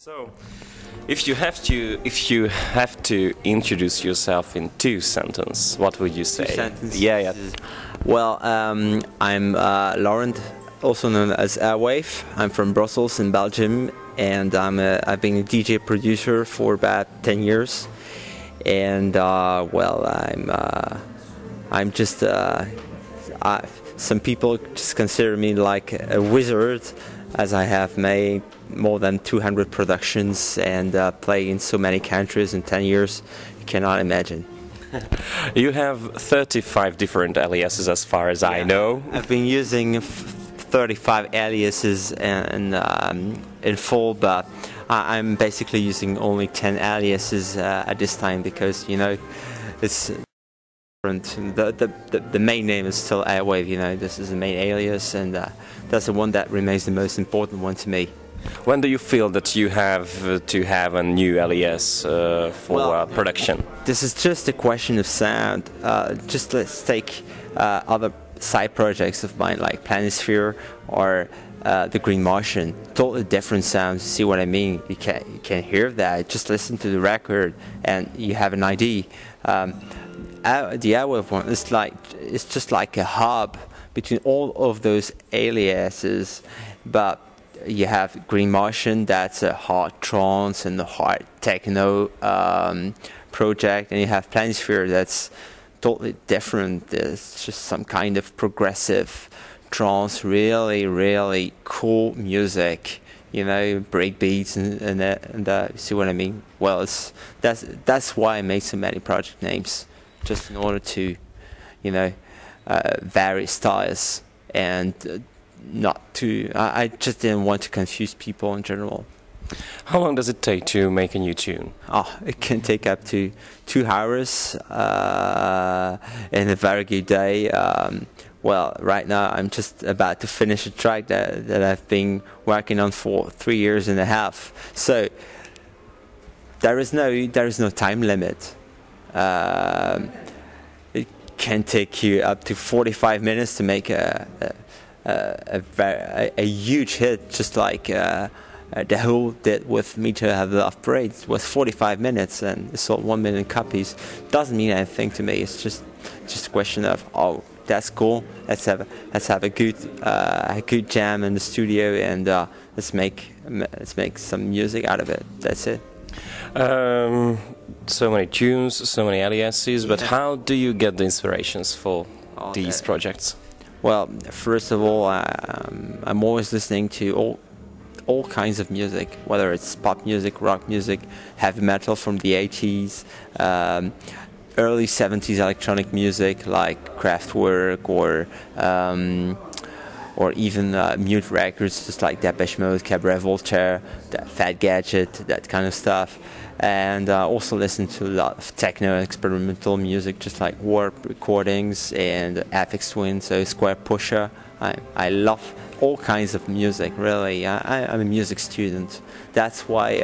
So, if you have to introduce yourself in 2 sentences, what would you say? 2 sentences. Yeah. Well, I'm Laurent, also known as Airwave. I'm from Brussels in Belgium, and I've been a DJ producer for about 10 years. And I'm just some people just consider me like a wizard, as I have made more than 200 productions and played in so many countries in 10 years. You cannot imagine. You have 35 different aliases as far as I know. I've been using 35 aliases in full, but I'm basically using only 10 aliases at this time because, you know, it's different. The main name is still Airwave, you know, this is the main alias, and that's the one that remains the most important one to me. When do you feel that you have to have a new alias for production? This is just a question of sound. Just let's take other side projects of mine like Planisphere or the Green Martian. Totally different sounds. See what I mean? You can hear that. Just listen to the record and you have an idea. The Airwave one it's just like a hub between all of those aliases, but you have Green Martian, that's a hard trance and a hard techno project, and you have Planisphere, that's totally different. It's just some kind of progressive trance, really, really cool music. You know, break beats and see what I mean? Well, that's why I made so many project names, just in order to, you know, vary styles and I just didn't want to confuse people in general. How long does it take to make a new tune? It can take up to 2 hours in a very good day. Well, right now I'm just about to finish a track that I've been working on for 3 years and a half. So there is no time limit. It can take you up to 45 minutes to make a huge hit, just like The Who did with Me to Have Love Parade. It was 45 minutes and it sold 1 million copies. Doesn't mean anything to me. It's just a question of, oh, that's cool. Let's have a good jam in the studio and let's make some music out of it. That's it. So many tunes, so many aliases, but how do you get the inspirations for these projects? Well, first of all, I'm always listening to all kinds of music, whether it's pop music, rock music, heavy metal from the 80s, early 70s electronic music like Kraftwerk or even mute records, just like Depeche Mode, Cabaret Voltaire, Fat Gadget, that kind of stuff. And also listen to a lot of techno and experimental music, just like Warp recordings and Aphex Twin, so Square Pusher. I love all kinds of music, really. I'm a music student. That's why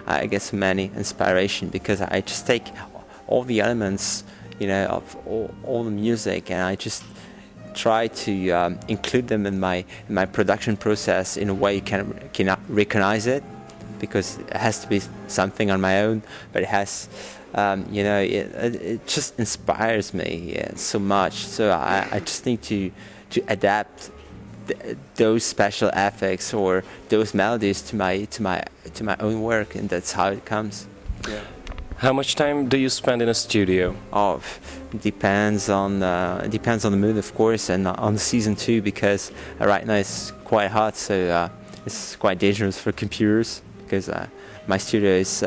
I get so many inspiration, because I just take all the elements, you know, of all the music, and I just try to include them in my production process in a way you can recognize it, because it has to be something on my own, but it has, you know, it just inspires me so much. So I just need to adapt those special effects or those melodies to my own work, and that's how it comes. Yeah. How much time do you spend in a studio? It depends on the mood, of course, and on the season too, because right now it's quite hot, so it's quite dangerous for computers, because my studio is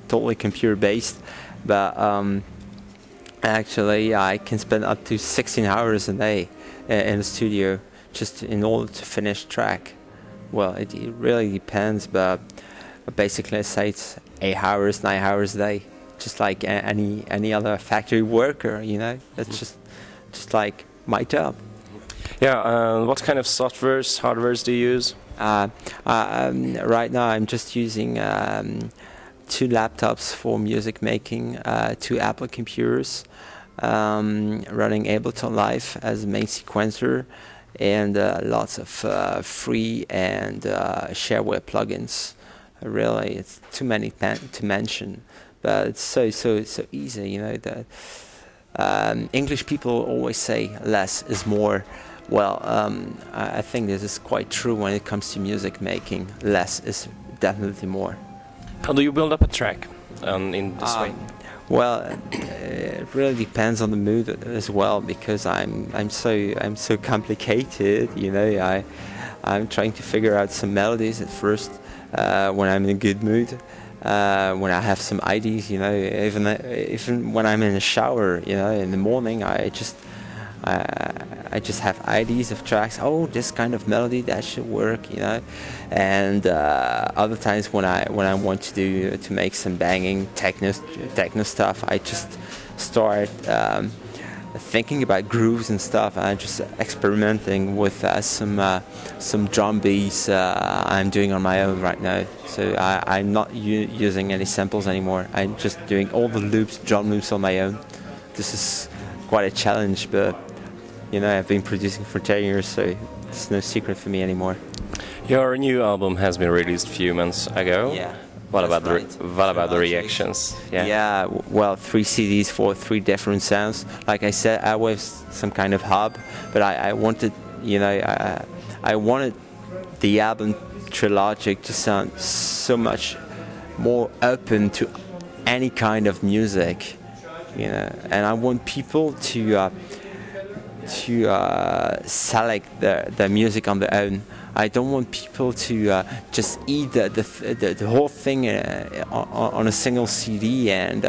totally computer based. But actually I can spend up to 16 hours a day in the studio just in order to finish track. Well, it really depends, but basically I say it's 8 hours, 9 hours a day, just like any other factory worker, you know. That's just like my job. Yeah. What kind of softwares, hardwares do you use? Right now I'm just using 2 laptops for music making, 2 Apple computers, running Ableton Live as a main sequencer, and lots of free and shareware plugins Really, it's too many to mention, but it's so easy. You know that English people always say less is more. Well, I think this is quite true when it comes to music making. Less is definitely more. How do you build up a track in this way? Well, it really depends on the mood as well, because I'm so complicated. You know, I'm trying to figure out some melodies at first when I'm in a good mood. When I have some ideas, you know, even when I'm in the shower, you know, in the morning, I just have ideas of tracks. Oh, this kind of melody that should work, you know. And other times when I want to make some banging techno stuff, I just start thinking about grooves and stuff. I'm just experimenting with some drum beats I'm doing on my own right now. So I'm not using any samples anymore. I'm just doing all the loops, drum loops on my own. This is quite a challenge, but you know, I've been producing for 10 years, so it's no secret for me anymore. Your new album has been released a few months ago. Yeah. What about the reactions? Yeah. Well, 3 CDs for 3 different sounds. Like I said, Airwave's some kind of hub, but I wanted, you know, I wanted the album Trilogic to sound so much more open to any kind of music, you know, and I want people to select the music on their own. I don't want people to just eat the whole thing on a single CD and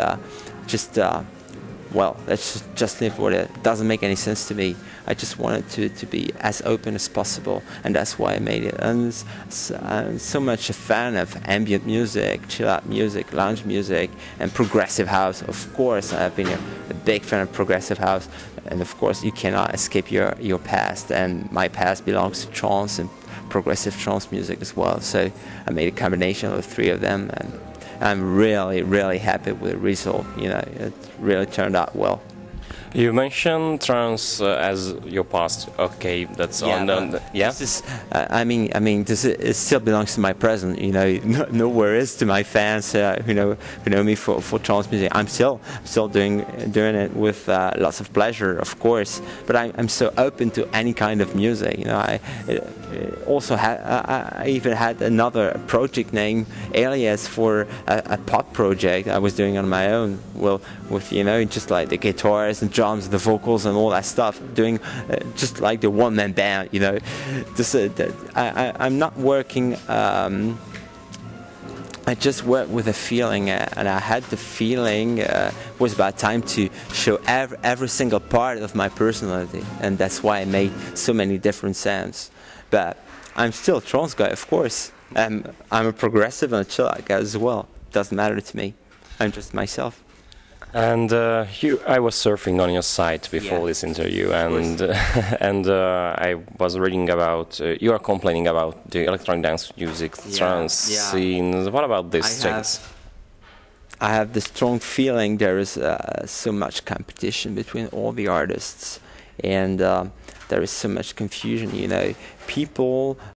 well, let's just live with it. It doesn't make any sense to me. I just want it to be as open as possible, and that's why I made it. And I'm so much a fan of ambient music, chill out music, lounge music, and progressive house. Of course, I've been a big fan of progressive house, and of course, you cannot escape your past. And my past belongs to trance and progressive trance music as well. So I made a combination of the 3 of them, and I'm really happy with the result. You know, it really turned out well. You mentioned trance as your past. Okay, that's on. This is, I mean, it still belongs to my present. You know, no worries to my fans who know me for trance music. I'm still doing it with lots of pleasure, of course. But I'm so open to any kind of music. You know, I even had another project name, alias, for a pop project I was doing on my own. Well, with, you know, just like the guitars and drums, the vocals and all that stuff, doing just like the one-man band, you know. I'm not working. I just work with a feeling, and I had the feeling it was about time to show every single part of my personality, and that's why I made so many different sounds. But I'm still a trance guy, of course. I'm a progressive and a chill out guy as well. Doesn't matter to me. I'm just myself. And I was surfing on your site before this interview, and I was reading about you are complaining about the electronic dance music trance scene. What about these things? I have the strong feeling there is so much competition between all the artists, and there is so much confusion. You know, people